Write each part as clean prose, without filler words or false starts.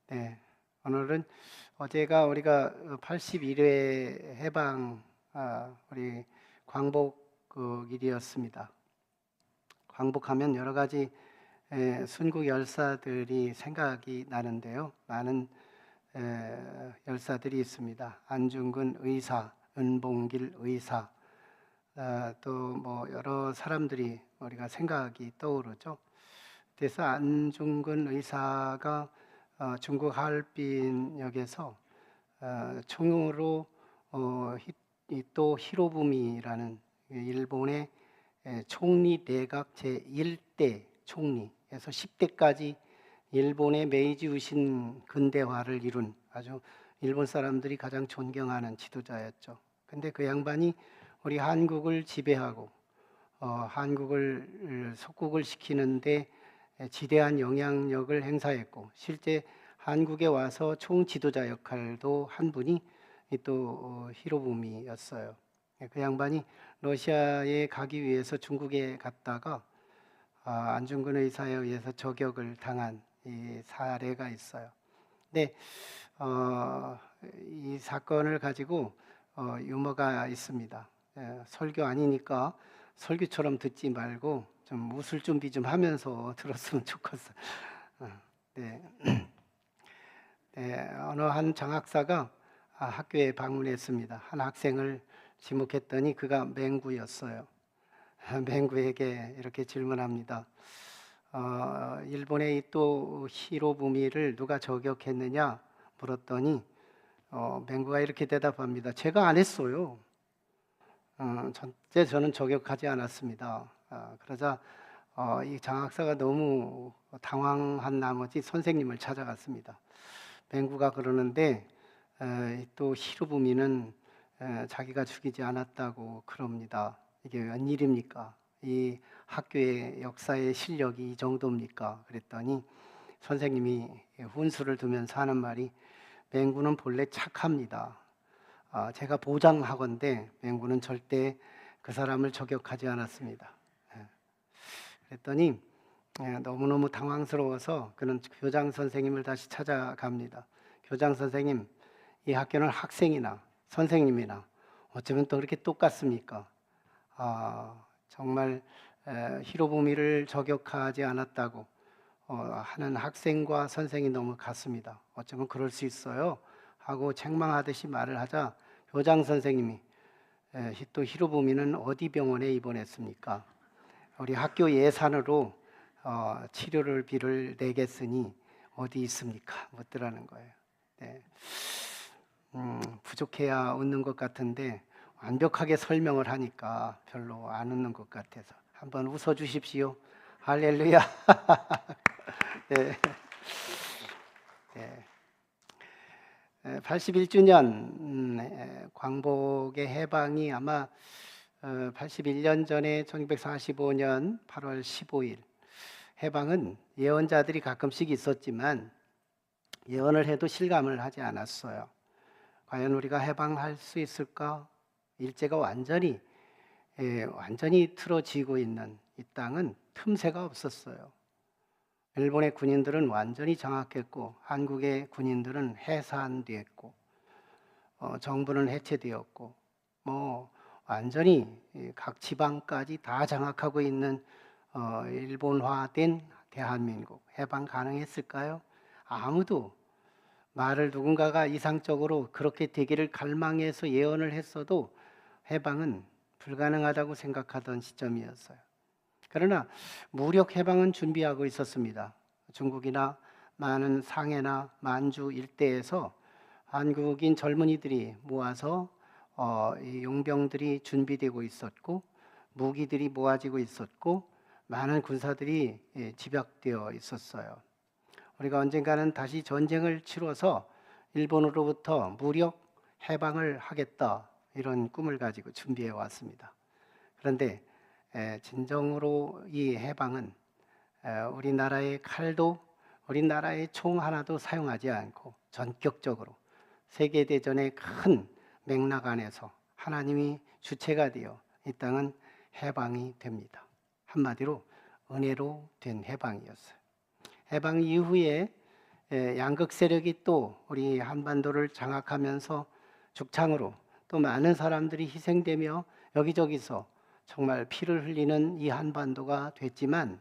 네, 오늘은 어제가 우리가 81회 해방 우리 광복 일이었습니다. 광복하면 여러 가지 순국 열사들이 생각이 나는데요. 많은 열사들이 있습니다. 안중근 의사, 은봉길 의사, 또 뭐 여러 사람들이 우리가 생각이 떠오르죠. 그래서 안중근 의사가 중국 하얼빈역에서 총으로 또 히로부미라는 일본의 총리 내각 제1대 총리에서 10대까지 일본의 메이지 유신 근대화를 이룬 아주 일본 사람들이 가장 존경하는 지도자였죠. 근데 그 양반이 우리 한국을 지배하고 한국을 속국을 시키는데 지대한 영향력을 행사했고, 실제 한국에 와서 총지도자 역할도 한 분이 또 히로부미였어요. 그 양반이 러시아에 가기 위해서 중국에 갔다가 안중근 의사에 의해서 저격을 당한 이 사례가 있어요. 근데 이 사건을 가지고 유머가 있습니다. 설교 아니니까 설교처럼 듣지 말고 좀 웃을 준비 좀 하면서 들었으면 좋겠어요. 네. 네, 어느 한 장학사가 학교에 방문했습니다. 한 학생을 지목했더니 그가 맹구였어요. 맹구에게 이렇게 질문합니다. 일본의 또 히로부미를 누가 저격했느냐 물었더니 맹구가 이렇게 대답합니다. 제가 안 했어요. 저는 저격하지 않았습니다. 그러자 이 장학사가 너무 당황한 나머지 선생님을 찾아갔습니다. 맹구가 그러는데 또 히로부미는 자기가 죽이지 않았다고 그럽니다. 이게 웬일입니까? 이 학교의 역사의 실력이 이 정도입니까? 그랬더니 선생님이 훈수를 두면서 하는 말이, 맹구는 본래 착합니다. 제가 보장하건대 맹구는 절대 그 사람을 저격하지 않았습니다. 그랬더니 너무너무 당황스러워서 그는 교장 선생님을 다시 찾아갑니다. 교장 선생님, 이 학교는 학생이나 선생님이나 어쩌면 또 그렇게 똑같습니까? 정말 히로부미를 저격하지 않았다고 하는 학생과 선생이 너무 같습니다. 어쩌면 그럴 수 있어요 하고 책망하듯이 말을 하자 교장 선생님이 또 히로부미는 어디 병원에 입원했습니까? 우리 학교 예산으로 치료를 비를 내겠으니 어디 있습니까? 묻더라는 거예요. 네. 부족해야 웃는 것 같은데 완벽하게 설명을 하니까 별로 안 웃는 것 같아서 한번 웃어 주십시오. 할렐루야. 네. 네. 81주년 광복의 해방이 아마 81년 전에 1945년 8월 15일 해방은 예언자들이 가끔씩 있었지만 예언을 해도 실감을 하지 않았어요. 과연 우리가 해방할 수 있을까? 일제가 완전히 틀어지고 있는 이 땅은 틈새가 없었어요. 일본의 군인들은 완전히 장악했고 한국의 군인들은 해산됐고 정부는 해체되었고 뭐 완전히 각 지방까지 다 장악하고 있는 일본화된 대한민국, 해방 가능했을까요? 아무도 말을 누군가가 이상적으로 그렇게 되기를 갈망해서 예언을 했어도 해방은 불가능하다고 생각하던 시점이었어요. 그러나 무력 해방은 준비하고 있었습니다. 중국이나 많은 상해나 만주 일대에서 한국인 젊은이들이 모아서 이 용병들이 준비되고 있었고 무기들이 모아지고 있었고 많은 군사들이 집약되어 있었어요. 우리가 언젠가는 다시 전쟁을 치러서 일본으로부터 무력 해방을 하겠다, 이런 꿈을 가지고 준비해 왔습니다. 그런데 진정으로 이 해방은 우리나라의 칼도 우리나라의 총 하나도 사용하지 않고 전격적으로 세계대전의 큰 맥락 안에서 하나님이 주체가 되어 이 땅은 해방이 됩니다. 한마디로 은혜로 된 해방이었어요. 해방 이후에 양극 세력이 또 우리 한반도를 장악하면서 죽창으로 또 많은 사람들이 희생되며 여기저기서 정말 피를 흘리는 이 한반도가 됐지만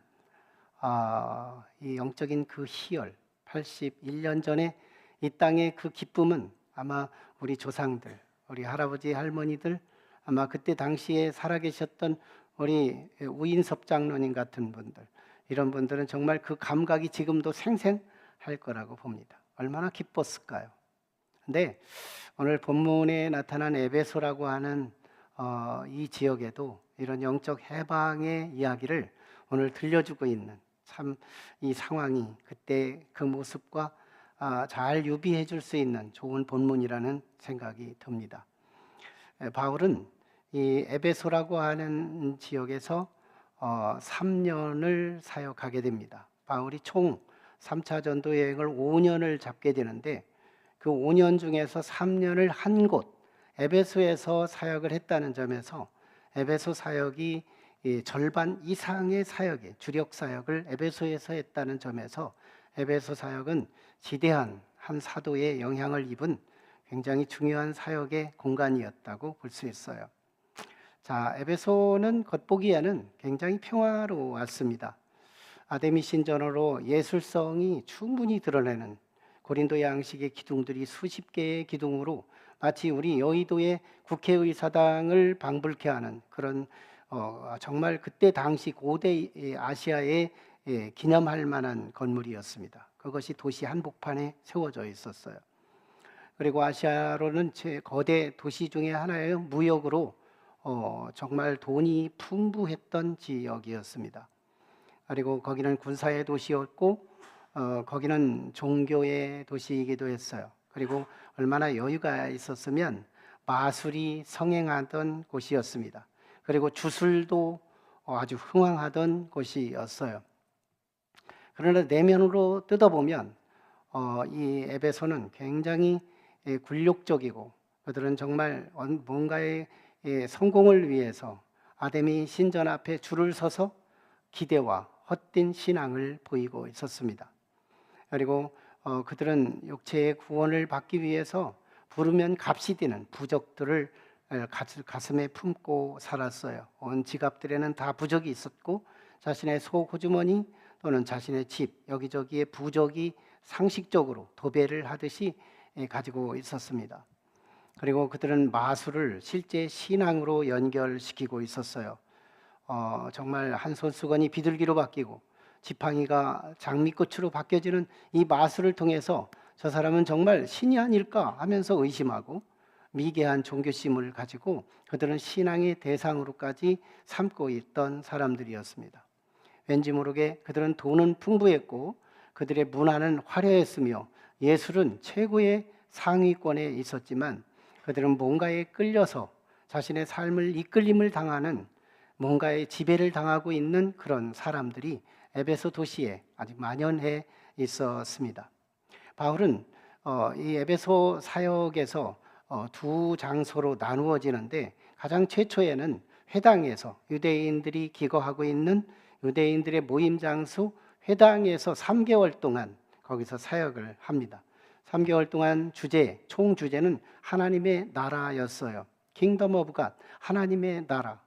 이 영적인 그 희열, 81년 전에 이 땅의 그 기쁨은 아마 우리 조상들, 우리 할아버지, 할머니들, 아마 그때 당시에 살아계셨던 우리 우인섭 장로님 같은 분들, 이런 분들은 정말 그 감각이 지금도 생생할 거라고 봅니다. 얼마나 기뻤을까요? 근데 오늘 본문에 나타난 에베소라고 하는 이 지역에도 이런 영적 해방의 이야기를 오늘 들려주고 있는, 참 이 상황이 그때 그 모습과 잘 유비해 줄 수 있는 좋은 본문이라는 생각이 듭니다. 바울은 이 에베소라고 하는 지역에서 3년을 사역하게 됩니다. 바울이 총 3차 전도 여행을 5년을 잡게 되는데 그 5년 중에서 3년을 한 곳 에베소에서 사역을 했다는 점에서 에베소 사역이 절반 이상의 사역에 주력 사역을 에베소에서 했다는 점에서 에베소 사역은 지대한 한 사도의 영향을 입은 굉장히 중요한 사역의 공간이었다고 볼 수 있어요. 자, 에베소는 겉보기에는 굉장히 평화로웠습니다. 아데미 신전으로 예술성이 충분히 드러내는 고린도 양식의 기둥들이 수십 개의 기둥으로 마치 우리 여의도의 국회의사당을 방불케 하는 그런 정말 그때 당시 고대 아시아에 기념할 만한 건물이었습니다. 그것이 도시 한복판에 세워져 있었어요. 그리고 아시아로는 거대 도시 중에 하나의 무역으로 정말 돈이 풍부했던 지역이었습니다. 그리고 거기는 군사의 도시였고 거기는 종교의 도시이기도 했어요. 그리고 얼마나 여유가 있었으면 마술이 성행하던 곳이었습니다. 그리고 주술도 아주 흥왕하던 곳이었어요. 그러나 내면으로 뜯어보면 이 에베소는 굉장히 굴욕적이고 그들은 정말 뭔가의 성공을 위해서 아데미 신전 앞에 줄을 서서 기대와 헛된 신앙을 보이고 있었습니다. 그리고 그들은 육체의 구원을 받기 위해서 부르면 값이 되는 부적들을 가슴에 품고 살았어요. 온 지갑들에는 다 부적이 있었고 자신의 속호주머니 또는 자신의 집 여기저기에 부적이 상식적으로 도배를 하듯이 가지고 있었습니다. 그리고 그들은 마술을 실제 신앙으로 연결시키고 있었어요. 정말 한 손수건이 비둘기로 바뀌고 지팡이가 장미꽃으로 바뀌어지는 이 마술을 통해서 저 사람은 정말 신이 아닐까 하면서 의심하고 미개한 종교심을 가지고 그들은 신앙의 대상으로까지 삼고 있던 사람들이었습니다. 왠지 모르게 그들은 돈은 풍부했고 그들의 문화는 화려했으며 예술은 최고의 상위권에 있었지만 그들은 뭔가에 끌려서 자신의 삶을 이끌림을 당하는 뭔가의 지배를 당하고 있는 그런 사람들이 에베소 도시에 아직 만연해 있었습니다. 바울은 이 에베소 사역에서 두 장소로 나누어지는데 가장 최초에는 회당에서 유대인들이 기거하고 있는 유대인들의 모임 장소 회당에서 3개월 동안 거기서 사역을 합니다. 3개월 동안 총 주제는 하나님의 나라였어요. 킹덤 오브 갓, 하나님의 나라.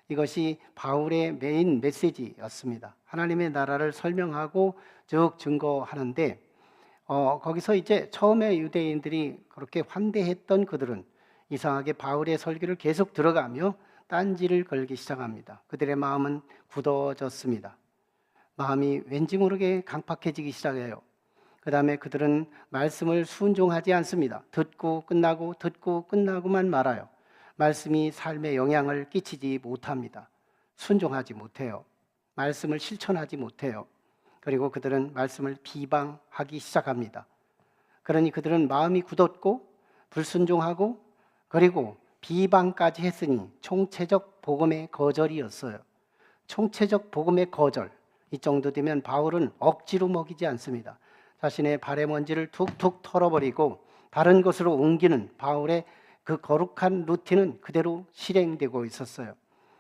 이것이 바울의 메인 메시지였습니다. 하나님의 나라를 설명하고 쭉 증거하는데 거기서 이제 처음에 유대인들이 그렇게 환대했던 그들은 이상하게 바울의 설교를 계속 들어가며 딴지를 걸기 시작합니다. 그들의 마음은 굳어졌습니다. 마음이 왠지 모르게 강팍해지기 시작해요. 그 다음에 그들은 말씀을 순종하지 않습니다. 듣고 끝나고만 말아요. 말씀이 삶에 영향을 끼치지 못합니다. 순종하지 못해요. 말씀을 실천하지 못해요. 그리고 그들은 말씀을 비방하기 시작합니다. 그러니 그들은 마음이 굳었고 불순종하고 그리고 비방까지 했으니 총체적 복음의 거절이었어요. 총체적 복음의 거절. 이 정도 되면 바울은 억지로 먹이지 않습니다. 자신의 발의 먼지를 툭툭 털어버리고 다른 곳으로 옮기는 바울의 그 거룩한 루틴은 그대로 실행되고 있었어요.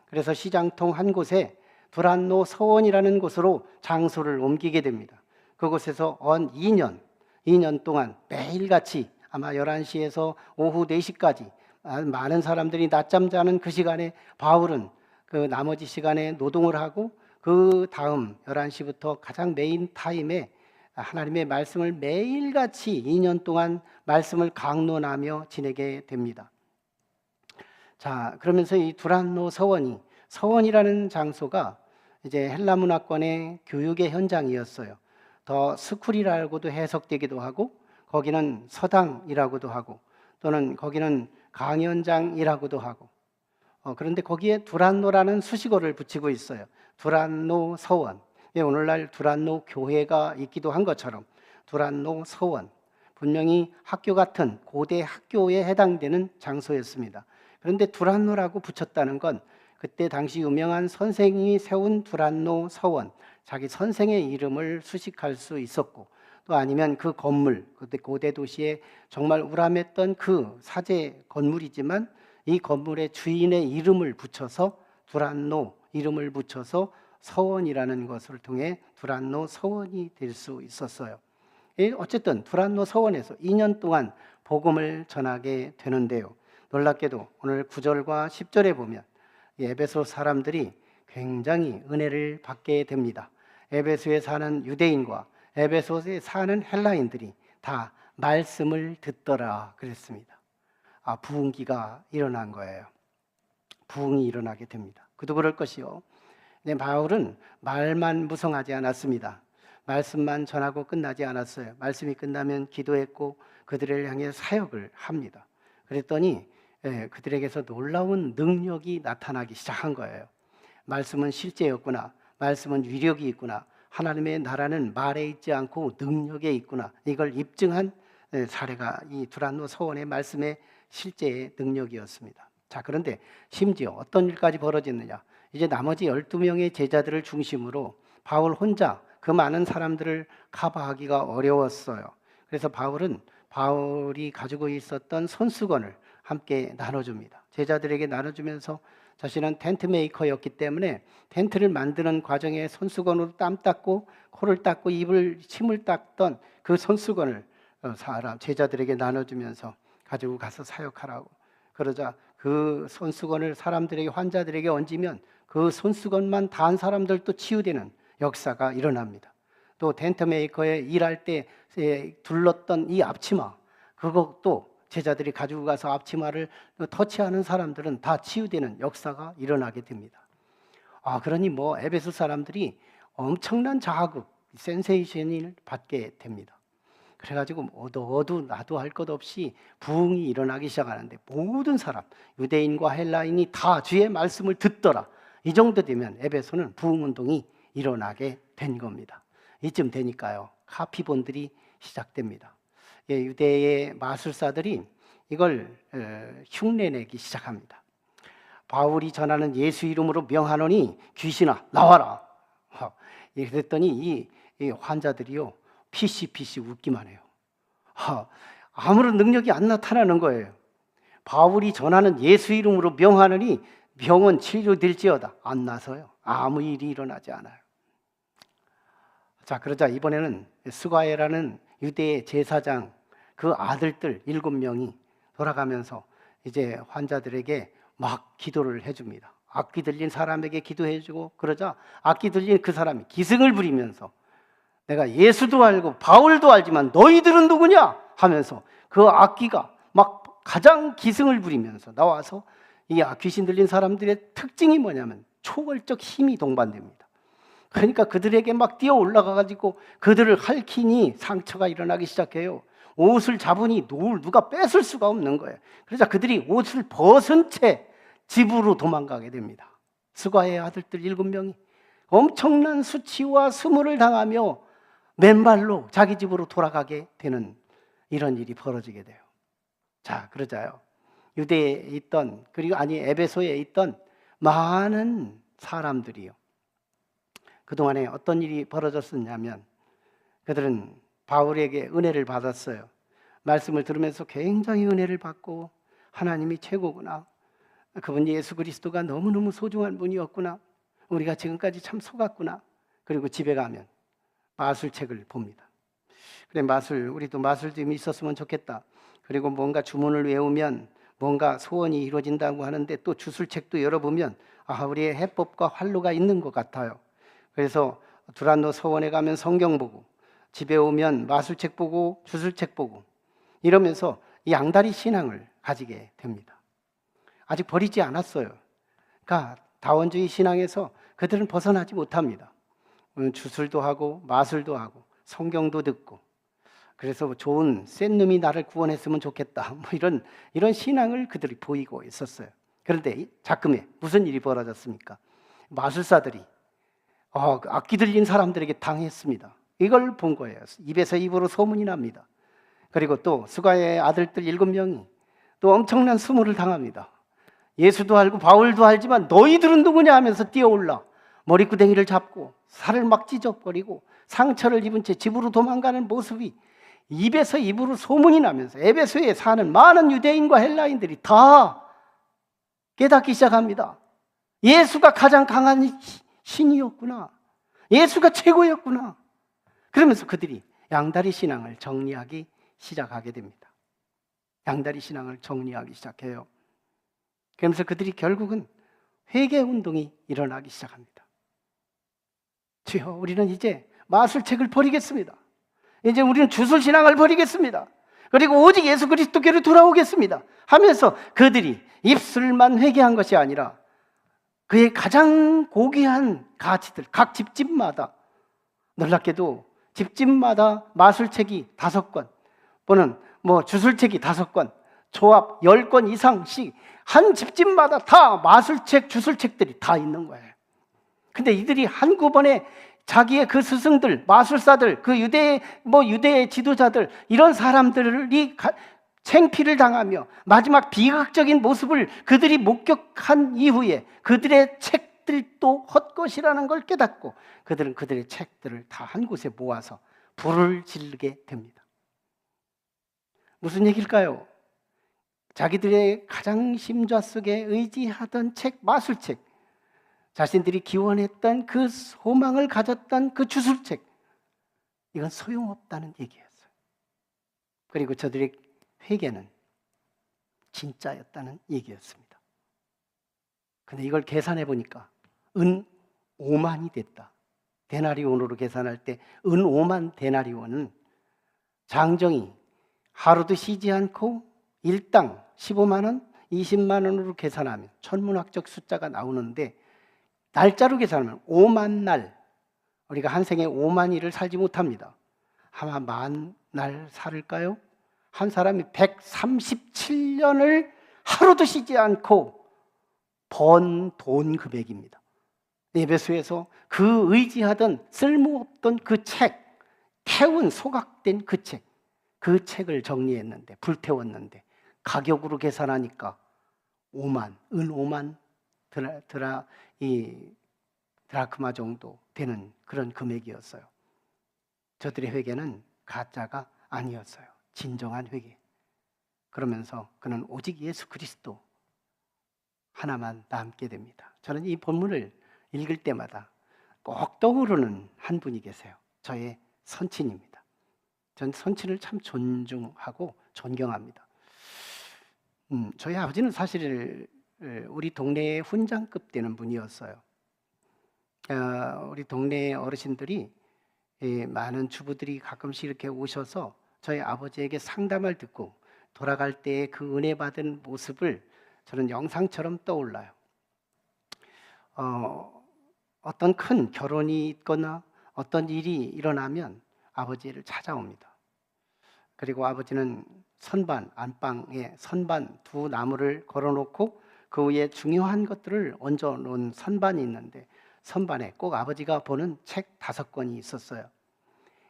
그래서 시장통 한 곳에 두란노 서원이라는 곳으로 장소를 옮기게 됩니다. 그곳에서 2년 2년 동안 매일같이 아마 11시에서 오후 4시까지 많은 사람들이 낮잠 자는 그 시간에 바울은 그 나머지 시간에 노동을 하고 그 다음 11시부터 가장 메인 타임에 하나님의 말씀을 매일같이 2년 동안 말씀을 강론하며 지내게 됩니다. 자, 그러면서 이 두란노 서원이라는 장소가 이제 헬라 문화권의 교육의 현장이었어요. 더 스쿨이라고도 해석되기도 하고, 거기는 서당이라고도 하고, 또는 거기는 강연장이라고도 하고, 그런데 거기에 두란노라는 수식어를 붙이고 있어요. 두란노 서원. 오늘날 두란노 교회가 있기도 한 것처럼 두란노 서원, 분명히 학교 같은 고대 학교에 해당되는 장소였습니다. 그런데 두란노라고 붙였다는 건 그때 당시 유명한 선생이 세운 두란노 서원, 자기 선생의 이름을 수식할 수 있었고, 또 아니면 그 건물, 그때 고대 도시에 정말 우람했던 그 사제 건물이지만 이 건물의 주인의 이름을 붙여서 두란노 이름을 붙여서 서원이라는 것을 통해 두란노 서원이 될 수 있었어요. 어쨌든 두란노 서원에서 2년 동안 복음을 전하게 되는데요. 놀랍게도 오늘 9절과 10절에 보면 에베소 사람들이 굉장히 은혜를 받게 됩니다. 에베소에 사는 유대인과 에베소에 사는 헬라인들이 다 말씀을 듣더라 그랬습니다. 부흥기가 일어난 거예요. 부흥이 일어나게 됩니다. 그도 그럴 것이요. 바울은 말만 무성하지 않았습니다. 말씀만 전하고 끝나지 않았어요. 말씀이 끝나면 기도했고 그들을 향해 사역을 합니다. 그랬더니 그들에게서 놀라운 능력이 나타나기 시작한 거예요. 말씀은 실제였구나. 말씀은 위력이 있구나. 하나님의 나라는 말에 있지 않고 능력에 있구나. 이걸 입증한 사례가 이 두란노 서원의 말씀의 실제의 능력이었습니다. 자, 그런데 심지어 어떤 일까지 벌어졌느냐. 이제 나머지 12명의 제자들을 중심으로 바울 혼자 그 많은 사람들을 커버하기가 어려웠어요. 그래서 바울이 가지고 있었던 손수건을 함께 나눠줍니다. 제자들에게 나눠주면서 자신은 텐트 메이커였기 때문에 텐트를 만드는 과정에 손수건으로 땀 닦고 코를 닦고 침을 닦던 그 손수건을 제자들에게 나눠주면서 가지고 가서 사역하라고. 그러자 그 손수건을 사람들에게, 환자들에게 얹으면 그 손수건만 닿은 사람들도 치유되는 역사가 일어납니다. 또 텐트 메이커에 일할 때 둘렀던 이 앞치마, 그것도 제자들이 가지고 가서 앞치마를 터치하는 사람들은 다 치유되는 역사가 일어나게 됩니다. 그러니 에베소 사람들이 엄청난 자극, 센세이션을 받게 됩니다. 그래가지고 너도 나도 할 것 없이 부흥이 일어나기 시작하는데 모든 사람, 유대인과 헬라인이 다 주의 말씀을 듣더라. 이 정도 되면 에베소는 부흥운동이 일어나게 된 겁니다. 이쯤 되니까요, 카피본들이 시작됩니다. 유대의 마술사들이 이걸 흉내내기 시작합니다. 바울이 전하는 예수 이름으로 명하노니 귀신아 나와라. 그랬더니 이 환자들이요 피시 웃기만 해요. 아무런 능력이 안 나타나는 거예요. 바울이 전하는 예수 이름으로 명하노니 병은 치료될지어다. 안 나서요. 아무 일이 일어나지 않아요. 자, 그러자 이번에는 스가랴라는 유대의 제사장 그 아들들 7명이 돌아가면서 이제 환자들에게 막 기도를 해줍니다. 악기 들린 사람에게 기도해주고, 그러자 악기 들린 그 사람이 기승을 부리면서 내가 예수도 알고 바울도 알지만 너희들은 누구냐 하면서 그 악기가 막 가장 기승을 부리면서 나와서 이 귀신 들린 사람들의 특징이 뭐냐면 초월적 힘이 동반됩니다. 그러니까 그들에게 막 뛰어 올라가가지고 그들을 핥히니 상처가 일어나기 시작해요. 옷을 잡으니 누가 뺏을 수가 없는 거예요. 그러자 그들이 옷을 벗은 채 집으로 도망가게 됩니다. 스가의 아들들 7명이 엄청난 수치와 수모를 당하며 맨발로 자기 집으로 돌아가게 되는 이런 일이 벌어지게 돼요. 자, 그러자요, 유대에 있던, 그리고 에베소에 있던 많은 사람들이요, 그동안에 어떤 일이 벌어졌었냐면 그들은 바울에게 은혜를 받았어요. 말씀을 들으면서 굉장히 은혜를 받고 하나님이 최고구나, 그분 예수 그리스도가 너무너무 소중한 분이었구나, 우리가 지금까지 참 속았구나. 그리고 집에 가면 마술책을 봅니다. 그래, 마술, 우리도 마술 좀 있었으면 좋겠다. 그리고 뭔가 주문을 외우면 뭔가 소원이 이루어진다고 하는데 또 주술책도 열어보면 우리의 해법과 활로가 있는 것 같아요. 그래서 두란노 서원에 가면 성경 보고, 집에 오면 마술책 보고 주술책 보고 이러면서 이 양다리 신앙을 가지게 됩니다. 아직 버리지 않았어요. 그러니까 다원주의 신앙에서 그들은 벗어나지 못합니다. 주술도 하고 마술도 하고 성경도 듣고, 그래서 좋은 센 놈이 나를 구원했으면 좋겠다, 뭐 이런 신앙을 그들이 보이고 있었어요. 그런데 작금에 무슨 일이 벌어졌습니까? 마술사들이 악기 들린 사람들에게 당했습니다. 이걸 본 거예요. 입에서 입으로 소문이 납니다. 그리고 또 스가의 아들들 7명이 또 엄청난 수모를 당합니다. 예수도 알고 바울도 알지만 너희들은 누구냐 하면서 뛰어올라 머리구덩이를 잡고 살을 막 찢어버리고 상처를 입은 채 집으로 도망가는 모습이 입에서 입으로 소문이 나면서 에베소에 사는 많은 유대인과 헬라인들이 다 깨닫기 시작합니다. 예수가 가장 강한 신이었구나, 예수가 최고였구나. 그러면서 그들이 양다리 신앙을 정리하기 시작하게 됩니다. 양다리 신앙을 정리하기 시작해요. 그러면서 그들이 결국은 회개 운동이 일어나기 시작합니다. 주여, 우리는 이제 마술책을 버리겠습니다. 이제 우리는 주술 신앙을 버리겠습니다. 그리고 오직 예수 그리스도께로 돌아오겠습니다 하면서 그들이 입술만 회개한 것이 아니라 그의 가장 고귀한 가치들, 각 집집마다, 놀랍게도 집집마다 마술책이 5권 또는 주술책이 5권, 조합 10권 이상씩 한 집집마다 다 마술책, 주술책들이 다 있는 거예요. 근데 이들이 한꺼번에 자기의 그 스승들, 마술사들, 그 유대의 지도자들, 이런 사람들이 생피를 당하며 마지막 비극적인 모습을 그들이 목격한 이후에 그들의 책들도 헛것이라는 걸 깨닫고 그들은 그들의 책들을 다 한 곳에 모아서 불을 지르게 됩니다. 무슨 얘기일까요? 자기들의 가장 심좌 속에 의지하던 책, 마술책, 자신들이 기원했던 그 소망을 가졌던 그 주술책, 이건 소용없다는 얘기였어요. 그리고 저들의 회개는 진짜였다는 얘기였습니다. 근데 이걸 계산해 보니까 은 5만이 됐다. 데나리온으로 계산할 때 은 5만 데나리온은 장정이 하루도 쉬지 않고 일당 15만 원, 20만 원으로 계산하면 천문학적 숫자가 나오는데, 날짜로 계산하면 5만 날, 우리가 한 생에 5만 일을 살지 못합니다. 아마 1만 날 살을까요? 한 사람이 137년을 하루도 쉬지 않고 번 돈 금액입니다. 에베소에서 그 의지하던 쓸모없던 그 책, 태운 소각된 그 책을 정리했는데, 불태웠는데 가격으로 계산하니까 5만, 은 5만 드라크마 정도 되는 그런 금액이었어요. 저들의 회개는 가짜가 아니었어요. 진정한 회개. 그러면서 그는 오직 예수 그리스도 하나만 남게 됩니다. 저는 이 본문을 읽을 때마다 꼭 떠오르는 한 분이 계세요. 저의 선친입니다. 전 선친을 참 존중하고 존경합니다. 저희 아버지는 사실 우리 동네의 훈장급 되는 분이었어요. 우리 동네 어르신들이, 많은 주부들이 가끔씩 이렇게 오셔서 저희 아버지에게 상담을 듣고 돌아갈 때 그 은혜 받은 모습을 저는 영상처럼 떠올라요. 어떤 큰 결혼이 있거나 어떤 일이 일어나면 아버지를 찾아옵니다. 그리고 아버지는 선반, 안방에 선반 2 나무를 걸어놓고 그 위에 중요한 것들을 얹어 놓은 선반이 있는데, 선반에 꼭 아버지가 보는 책 5권이 있었어요.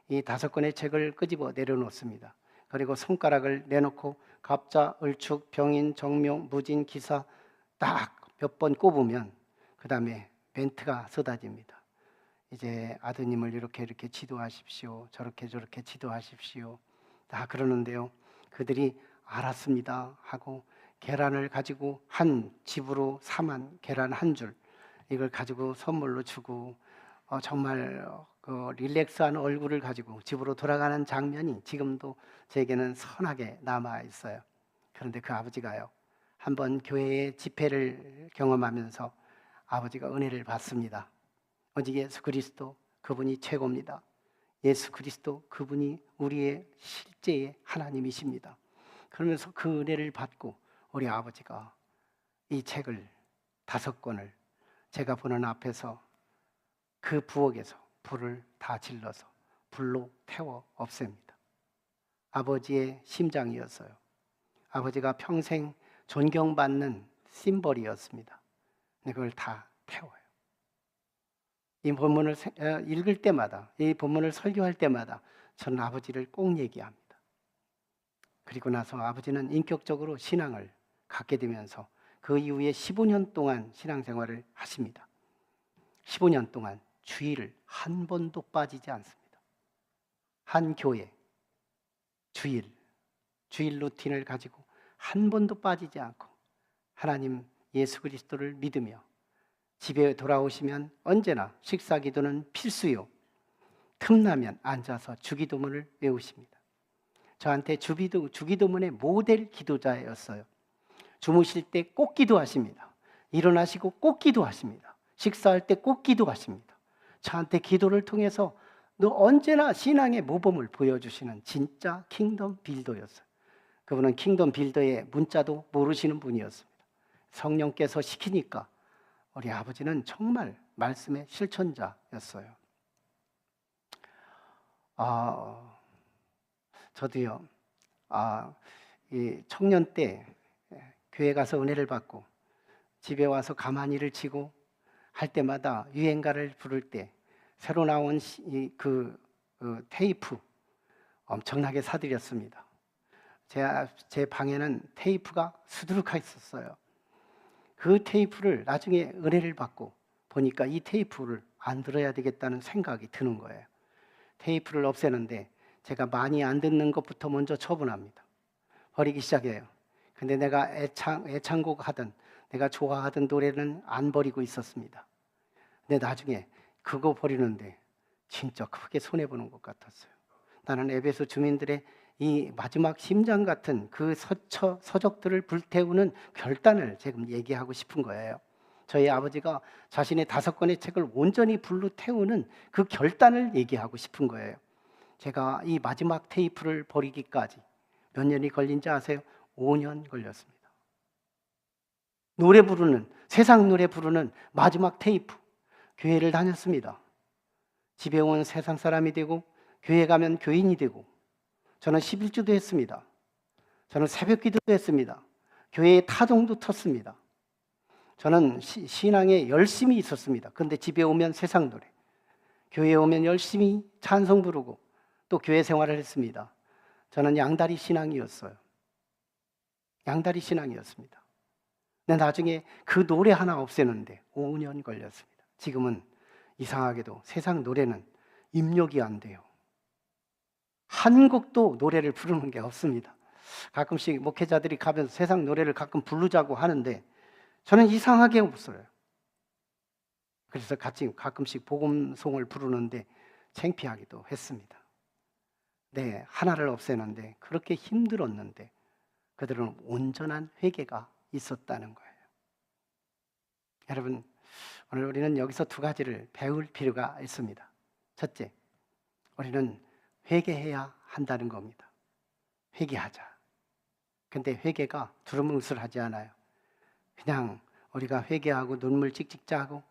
이 5권의 책을 끄집어 내려놓습니다. 그리고 손가락을 내놓고 갑자, 을축, 병인, 정명, 무진, 기사 딱 몇 번 꼽으면 그 다음에 멘트가 쏟아집니다. 이제 아드님을 이렇게 지도하십시오, 저렇게 지도하십시오, 다 그러는데요. 그들이 알았습니다 하고 계란을 가지고 한 집으로 4만 계란 한 줄, 이걸 가지고 선물로 주고 정말 그 릴렉스한 얼굴을 가지고 집으로 돌아가는 장면이 지금도 제게는 선하게 남아 있어요. 그런데 그 아버지가요, 한번 교회의 집회를 경험하면서 아버지가 은혜를 받습니다. 오직 예수 그리스도 그분이 최고입니다. 예수 그리스도 그분이 우리의 실제의 하나님이십니다. 그러면서 그 은혜를 받고 우리 아버지가 이 책을 5권을 제가 보는 앞에서 그 부엌에서 불을 다 질러서 불로 태워 없앱니다. 아버지의 심장이었어요. 아버지가 평생 존경받는 심벌이었습니다. 그걸 다 태워요. 이 본문을 읽을 때마다, 이 본문을 설교할 때마다 저는 아버지를 꼭 얘기합니다. 그리고 나서 아버지는 인격적으로 신앙을 갖게 되면서 그 이후에 15년 동안 신앙생활을 하십니다. 15년 동안 주일을 한 번도 빠지지 않습니다. 한 교회, 주일 루틴을 가지고 한 번도 빠지지 않고 하나님 예수 그리스도를 믿으며 집에 돌아오시면 언제나 식사 기도는 필수요. 틈나면 앉아서 주기도문을 외우십니다. 저한테 주기도문의 모델 기도자였어요. 주무실 때 꼭 기도하십니다. 일어나시고 꼭 기도하십니다. 식사할 때 꼭 기도하십니다. 저한테 기도를 통해서 언제나 신앙의 모범을 보여주시는 진짜 킹덤 빌더였어요. 그분은 킹덤 빌더의 문자도 모르시는 분이었습니다. 성령께서 시키니까 우리 아버지는 정말 말씀의 실천자였어요. 저도요, 이 청년 때 교회 가서 은혜를 받고 집에 와서 가만히를 치고 할 때마다 유행가를 부를 때 새로 나온 테이프 엄청나게 사들였습니다. 제 방에는 테이프가 수두룩하 있었어요. 그 테이프를 나중에 은혜를 받고 보니까 이 테이프를 안 들어야 되겠다는 생각이 드는 거예요. 테이프를 없애는데 제가 많이 안 듣는 것부터 먼저 처분합니다. 버리기 시작해요. 근데 내가 애창곡 하던, 내가 좋아하던 노래는 안 버리고 있었습니다. 근데 나중에 그거 버리는데 진짜 크게 손해보는 것 같았어요. 나는 에베소 주민들의 이 마지막 심장 같은 그 서적들을 불태우는 결단을 지금 얘기하고 싶은 거예요. 저희 아버지가 자신의 5권의 책을 온전히 불로 태우는 그 결단을 얘기하고 싶은 거예요. 제가 이 마지막 테이프를 버리기까지 몇 년이 걸린지 아세요? 5년 걸렸습니다. 세상 노래 부르는 마지막 테이프. 교회를 다녔습니다. 집에 오면 세상 사람이 되고 교회 가면 교인이 되고, 저는 11주도 했습니다. 저는 새벽 기도도 했습니다. 교회에 타종도 텄습니다. 저는 신앙에 열심히 있었습니다. 그런데 집에 오면 세상 노래, 교회에 오면 열심히 찬송 부르고 또 교회 생활을 했습니다. 저는 양다리 신앙이었어요. 양다리 신앙이었습니다. 근데 나중에 그 노래 하나 없애는데 5년 걸렸습니다. 지금은 이상하게도 세상 노래는 입력이 안 돼요. 한 곡도 노래를 부르는 게 없습니다. 가끔씩 목회자들이 가면서 세상 노래를 가끔 부르자고 하는데 저는 이상하게 없어요. 그래서 가끔씩 복음송을 부르는데 창피하기도 했습니다. 네, 하나를 없애는데 그렇게 힘들었는데 그들은 온전한 회개가 있었다는 거예요. 여러분, 오늘 우리는 여기서 2가지를 배울 필요가 있습니다. 첫째, 우리는 회개해야 한다는 겁니다. 회개하자. 근데 회개가 두루뭉술하지 않아요. 그냥 우리가 회개하고 눈물 찍찍 짜고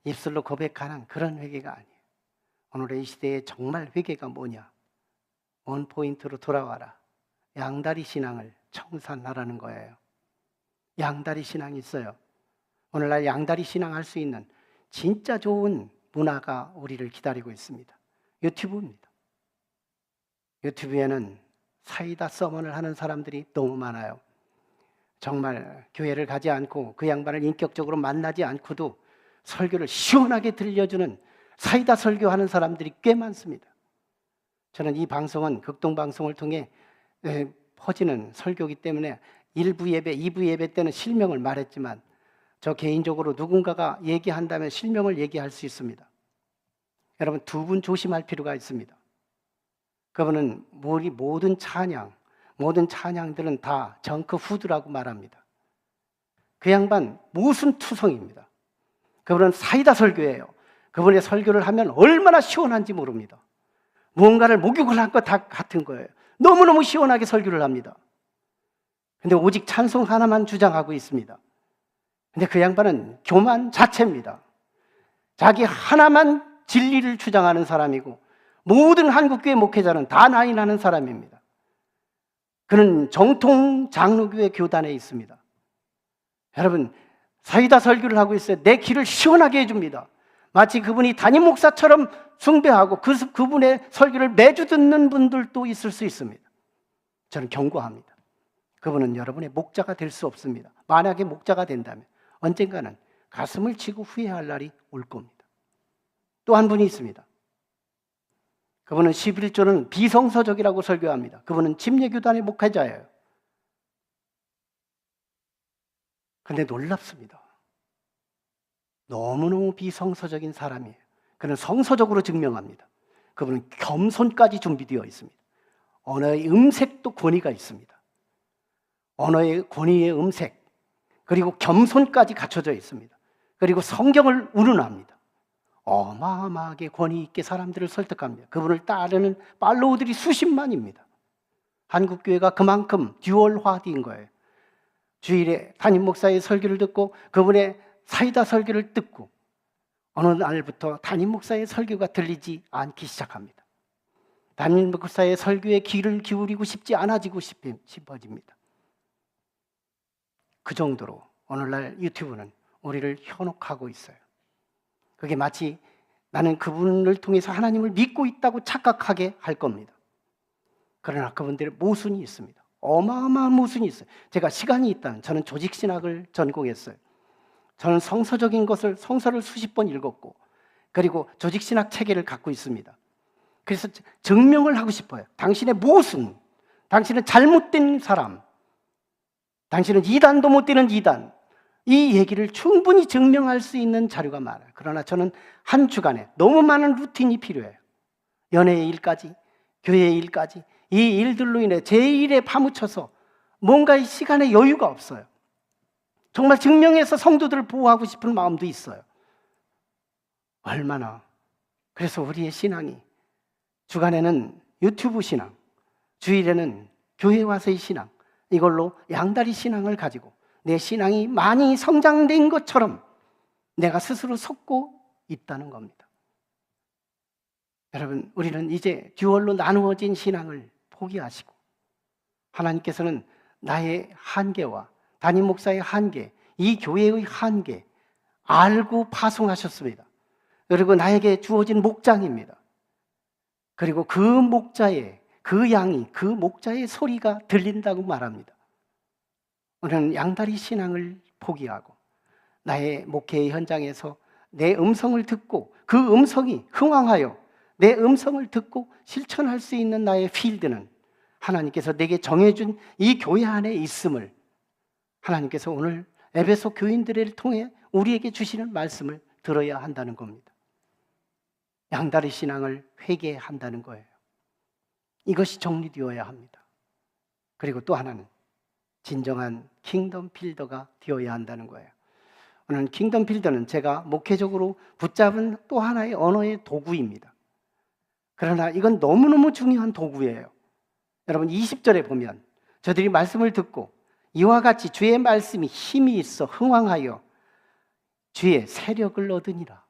입술로 고백하는 그런 회개가 아니에요. 오늘의 이 시대에 정말 회개가 뭐냐? 원포인트로 돌아와라. 양다리 신앙을 청산하라는 거예요. 양다리 신앙이 있어요. 오늘날 양다리 신앙 할 수 있는 진짜 좋은 문화가 우리를 기다리고 있습니다. 유튜브입니다. 유튜브에는 사이다 서먼을 하는 사람들이 너무 많아요. 정말 교회를 가지 않고 그 양반을 인격적으로 만나지 않고도 설교를 시원하게 들려주는 사이다 설교하는 사람들이 꽤 많습니다. 저는 이 방송은 극동방송을 통해 퍼지는 설교이기 때문에 1부 예배, 2부 예배 때는 실명을 말했지만 저 개인적으로 누군가가 얘기한다면 실명을 얘기할 수 있습니다. 여러분, 두 분 조심할 필요가 있습니다. 그분은 우리 모든 찬양들은 다 정크 푸드라고 말합니다. 그 양반 모순투성입니다. 그분은 사이다 설교예요. 그분의 설교를 하면 얼마나 시원한지 모릅니다. 무언가를 목욕을 한 것 같은 거예요. 너무너무 시원하게 설교를 합니다. 근데 오직 찬송 하나만 주장하고 있습니다. 근데 그 양반은 교만 자체입니다. 자기 하나만 진리를 주장하는 사람이고 모든 한국교회 목회자는 다 나이 나는 사람입니다. 그는 정통 장로교회 교단에 있습니다. 여러분, 사이다 설교를 하고 있어요. 내 귀를 시원하게 해줍니다. 마치 그분이 담임 목사처럼 숭배하고 그분의 설교를 매주 듣는 분들도 있을 수 있습니다. 저는 경고합니다. 그분은 여러분의 목자가 될 수 없습니다. 만약에 목자가 된다면 언젠가는 가슴을 치고 후회할 날이 올 겁니다. 또 한 분이 있습니다. 그분은 11조는 비성서적이라고 설교합니다. 그분은 침례교단의 목회자예요. 그런데 놀랍습니다. 너무너무 비성서적인 사람이에요. 그는 성서적으로 증명합니다. 그분은 겸손까지 준비되어 있습니다. 언어의 음색도 권위가 있습니다. 언어의 권위의 음색, 그리고 겸손까지 갖춰져 있습니다. 그리고 성경을 운운합니다. 어마어마하게 권위 있게 사람들을 설득합니다. 그분을 따르는 팔로우들이 수십만입니다. 한국교회가 그만큼 듀얼화된 거예요. 주일에 담임 목사의 설교를 듣고 그분의 사이다 설교를 듣고 어느 날부터 담임 목사의 설교가 들리지 않기 시작합니다. 담임 목사의 설교에 귀를 기울이고 싶지 않아지고 싶어집니다. 그 정도로 오늘날 유튜브는 우리를 현혹하고 있어요. 그게 마치 나는 그분을 통해서 하나님을 믿고 있다고 착각하게 할 겁니다. 그러나 그분들의 모순이 있습니다. 어마어마한 모순이 있어요. 제가 시간이 있다면 저는 조직신학을 전공했어요. 저는 성서적인 것을 성서를 수십 번 읽었고 그리고 조직신학 체계를 갖고 있습니다. 그래서 증명을 하고 싶어요. 당신의 모순, 당신은 잘못된 사람, 당신은 이단도 못 되는 이단, 이 얘기를 충분히 증명할 수 있는 자료가 많아요. 그러나 저는 한 주간에 너무 많은 루틴이 필요해요. 연애의 일까지, 교회의 일까지, 이 일들로 인해 제 일에 파묻혀서 뭔가 이 시간에 여유가 없어요. 정말 증명해서 성도들을 보호하고 싶은 마음도 있어요. 얼마나. 그래서 우리의 신앙이 주간에는 유튜브 신앙, 주일에는 교회 와서의 신앙, 이걸로 양다리 신앙을 가지고 내 신앙이 많이 성장된 것처럼 내가 스스로 속고 있다는 겁니다. 여러분, 우리는 이제 듀얼로 나누어진 신앙을 포기하시고 하나님께서는 나의 한계와 담임 목사의 한계, 이 교회의 한계 알고 파송하셨습니다. 그리고 나에게 주어진 목장입니다. 그리고 그 목자의, 그 양이 그 목자의 소리가 들린다고 말합니다. 우리는 양다리 신앙을 포기하고 나의 목회의 현장에서 내 음성을 듣고 그 음성이 흥황하여 내 음성을 듣고 실천할 수 있는 나의 필드는 하나님께서 내게 정해준 이 교회 안에 있음을 하나님께서 오늘 에베소 교인들을 통해 우리에게 주시는 말씀을 들어야 한다는 겁니다. 양다리 신앙을 회개한다는 거예요. 이것이 정리되어야 합니다. 그리고 또 하나는 진정한 킹덤 필더가 되어야 한다는 거예요. 오늘 킹덤 필더는 제가 목회적으로 붙잡은 또 하나의 언어의 도구입니다. 그러나 이건 너무너무 중요한 도구예요. 여러분 20절에 보면 저들이 말씀을 듣고 이와 같이 주의 말씀이 힘이 있어 흥왕하여 주의 세력을 얻으니라.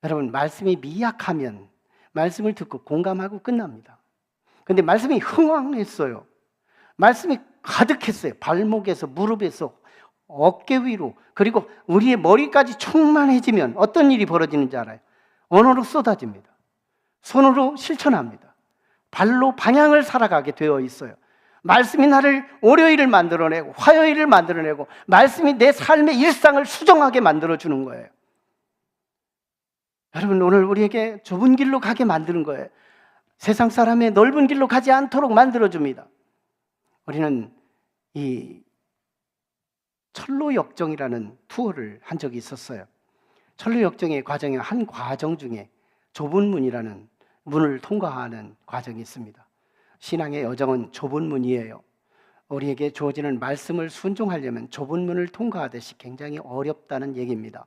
여러분 말씀이 미약하면 말씀을 듣고 공감하고 끝납니다. 그런데 말씀이 흥왕했어요. 말씀이 가득했어요. 발목에서 무릎에서 어깨 위로 그리고 우리의 머리까지 충만해지면 어떤 일이 벌어지는지 알아요? 언어로 쏟아집니다. 손으로 실천합니다. 발로 방향을 살아가게 되어 있어요. 말씀이 나를 월요일을 만들어내고 화요일을 만들어내고 말씀이 내 삶의 일상을 수정하게 만들어주는 거예요. 여러분 오늘 우리에게 좁은 길로 가게 만드는 거예요. 세상 사람의 넓은 길로 가지 않도록 만들어줍니다. 우리는 이 철로역정이라는 투어를 한 적이 있었어요. 철로역정의 과정의 한 과정 중에 좁은 문이라는 문을 통과하는 과정이 있습니다. 신앙의 여정은 좁은 문이에요. 우리에게 주어지는 말씀을 순종하려면 좁은 문을 통과하듯이 굉장히 어렵다는 얘기입니다.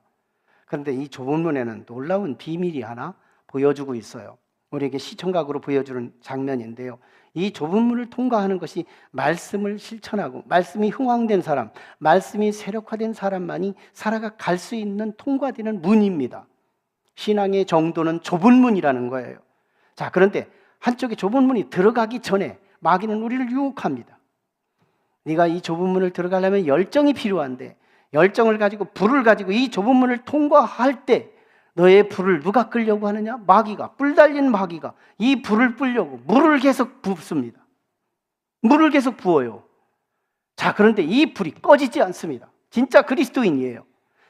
그런데 이 좁은 문에는 놀라운 비밀이 하나 보여주고 있어요. 우리에게 시청각으로 보여주는 장면인데요. 이 좁은 문을 통과하는 것이 말씀을 실천하고 말씀이 흥황된 사람, 말씀이 세력화된 사람만이 살아가 갈 수 있는 통과되는 문입니다. 신앙의 정도는 좁은 문이라는 거예요. 자, 그런데 한쪽에 좁은 문이 들어가기 전에 마귀는 우리를 유혹합니다. 네가 이 좁은 문을 들어가려면 열정이 필요한데, 열정을 가지고 불을 가지고 이 좁은 문을 통과할 때 너의 불을 누가 끌려고 하느냐? 마귀가, 뿔 달린 마귀가 이 불을 끌려고 물을 계속 붓습니다. 물을 계속 부어요. 자, 그런데 이 불이 꺼지지 않습니다. 진짜 그리스도인이에요.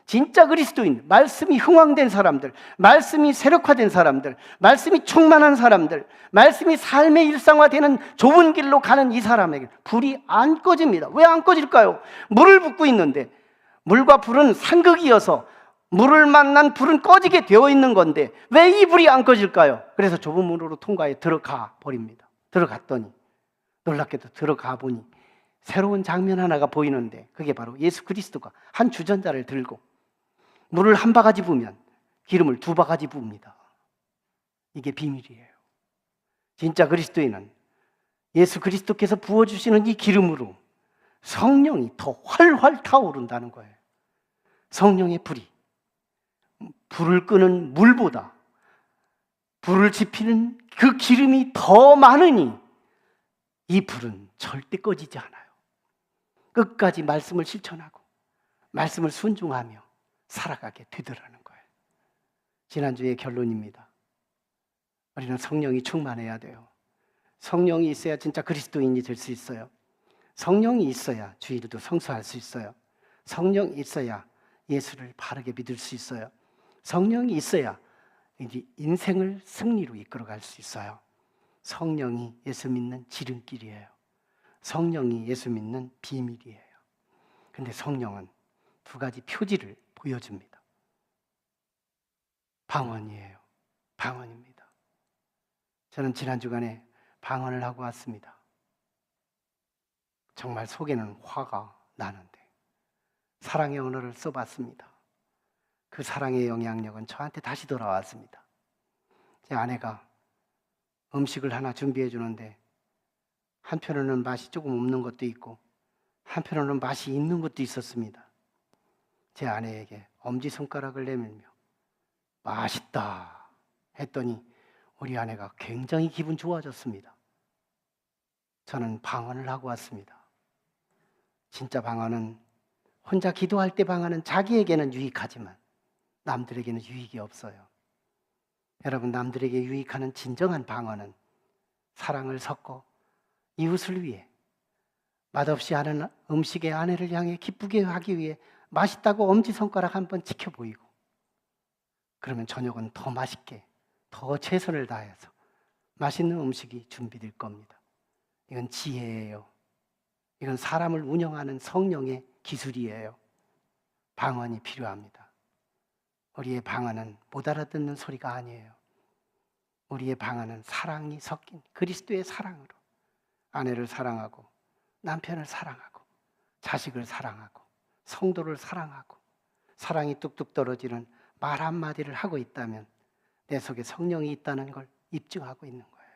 진짜 그리스도인, 말씀이 흥황된 사람들, 말씀이 세력화된 사람들, 말씀이 충만한 사람들, 말씀이 삶의 일상화되는 좁은 길로 가는 이 사람에게 불이 안 꺼집니다. 왜 안 꺼질까요? 물을 붓고 있는데, 물과 불은 상극이어서 물을 만난 불은 꺼지게 되어 있는 건데 왜 이 불이 안 꺼질까요? 그래서 좁은 문으로 통과해 들어가 버립니다. 들어갔더니 놀랍게도 들어가 보니 새로운 장면 하나가 보이는데, 그게 바로 예수 그리스도가 한 주전자를 들고 물을 한 바가지 부으면 기름을 두 바가지 부읍니다. 이게 비밀이에요. 진짜 그리스도인은 예수 그리스도께서 부어주시는 이 기름으로 성령이 더 활활 타오른다는 거예요. 성령의 불이 불을 끄는 물보다 불을 지피는 그 기름이 더 많으니 이 불은 절대 꺼지지 않아요. 끝까지 말씀을 실천하고 말씀을 순종하며 살아가게 되더라는 거예요. 지난주의 결론입니다. 우리는 성령이 충만해야 돼요. 성령이 있어야 진짜 그리스도인이 될 수 있어요. 성령이 있어야 주일도 성수할 수 있어요. 성령이 있어야 예수를 바르게 믿을 수 있어요. 성령이 있어야 이제 인생을 승리로 이끌어갈 수 있어요. 성령이 예수 믿는 지름길이에요. 성령이 예수 믿는 비밀이에요. 그런데 성령은 두 가지 표지를 보여줍니다. 방언이에요. 방언입니다. 저는 지난 주간에 방언을 하고 왔습니다. 정말 속에는 화가 나는데 사랑의 언어를 써봤습니다. 그 사랑의 영향력은 저한테 다시 돌아왔습니다. 제 아내가 음식을 하나 준비해 주는데 한편으로는 맛이 조금 없는 것도 있고 한편으로는 맛이 있는 것도 있었습니다. 제 아내에게 엄지손가락을 내밀며 맛있다 했더니 우리 아내가 굉장히 기분 좋아졌습니다. 저는 방언을 하고 왔습니다. 진짜 방언은 혼자 기도할 때 방언은 자기에게는 유익하지만 남들에게는 유익이 없어요. 여러분, 남들에게 유익하는 진정한 방언은 사랑을 섞어 이웃을 위해, 맛없이 하는 음식에 아내를 향해 기쁘게 하기 위해 맛있다고 엄지손가락 한번 지켜 보이고, 그러면 저녁은 더 맛있게, 더 최선을 다해서 맛있는 음식이 준비될 겁니다. 이건 지혜예요. 이건 사람을 운영하는 성령의 기술이에요. 방언이 필요합니다. 우리의 방언은 못 알아듣는 소리가 아니에요. 우리의 방언은 사랑이 섞인 그리스도의 사랑으로 아내를 사랑하고 남편을 사랑하고 자식을 사랑하고 성도를 사랑하고 사랑이 뚝뚝 떨어지는 말 한마디를 하고 있다면 내 속에 성령이 있다는 걸 입증하고 있는 거예요.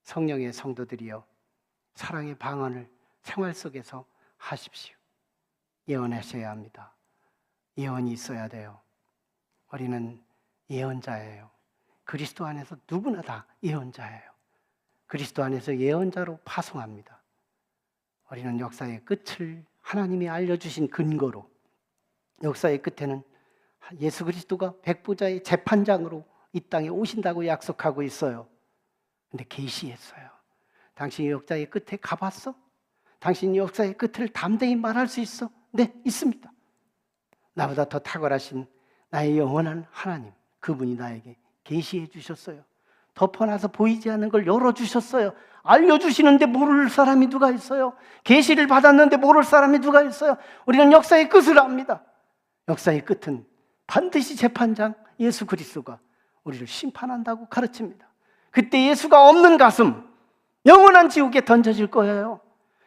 성령의 성도들이여, 사랑의 방언을 생활 속에서 하십시오. 예언하셔야 합니다. 예언이 있어야 돼요. 우리는 예언자예요. 그리스도 안에서 누구나 다 예언자예요. 그리스도 안에서 예언자로 파송합니다. 우리는 역사의 끝을 하나님이 알려주신 근거로, 역사의 끝에는 예수 그리스도가 백보자의 재판장으로 이 땅에 오신다고 약속하고 있어요. 근데 계시했어요. 당신이 역사의 끝에 가봤어? 당신이 역사의 끝을 담대히 말할 수 있어? 네, 있습니다. 나보다 더 탁월하신 나의 영원한 하나님, 그분이 나에게 계시해 주셨어요. 덮어놔서 보이지 않는 걸 열어주셨어요. 알려주시는데 모를 사람이 누가 있어요? 계시를 받았는데 모를 사람이 누가 있어요? 우리는 역사의 끝을 압니다. 역사의 끝은 반드시 재판장 예수 그리스도가 우리를 심판한다고 가르칩니다. 그때 예수가 없는 가슴, 영원한 지옥에 던져질 거예요.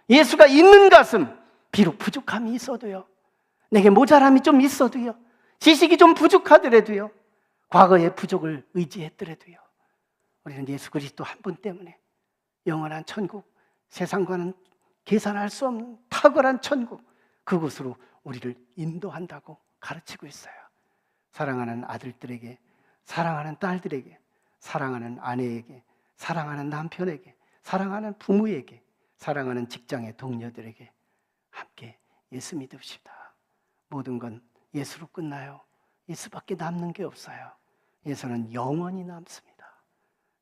예수가 있는 가슴, 비록 부족함이 있어도요, 내게 모자람이 좀 있어도요, 지식이 좀 부족하더라도요, 과거의 부족을 의지했더라도요, 우리는 예수 그리스도 한 분 때문에 영원한 천국, 세상과는 계산할 수 없는 탁월한 천국, 그곳으로 우리를 인도한다고 가르치고 있어요. 사랑하는 아들들에게, 사랑하는 딸들에게, 사랑하는 아내에게, 사랑하는 남편에게, 사랑하는 부모에게, 사랑하는 직장의 동료들에게 함께 예수 믿읍시다. 모든 건 예수로 끝나요. 예수밖에 남는 게 없어요. 예수는 영원히 남습니다.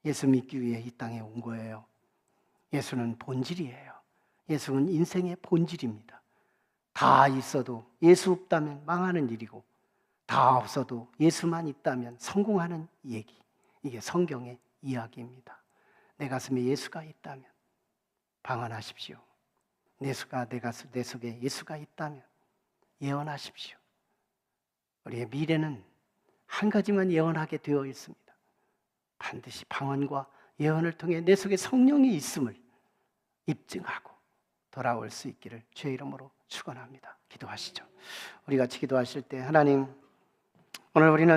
예수 믿기 위해 이 땅에 온 거예요. 예수는 본질이에요. 예수는 인생의 본질입니다. 다 있어도 예수 없다면 망하는 일이고, 다 없어도 예수만 있다면 성공하는 얘기. 이게 성경의 이야기입니다. 내 가슴에 예수가 있다면 방언하십시오. 내 속에 예수가 있다면 예언하십시오. 우리의 미래는 한 가지만 예언하게 되어 있습니다. 반드시 방언과 예언을 통해 내 속에 성령이 있음을 입증하고 돌아올 수 있기를 주의 이름으로 축원합니다. 기도하시죠. 우리 같이 기도하실 때, 하나님, 오늘 우리는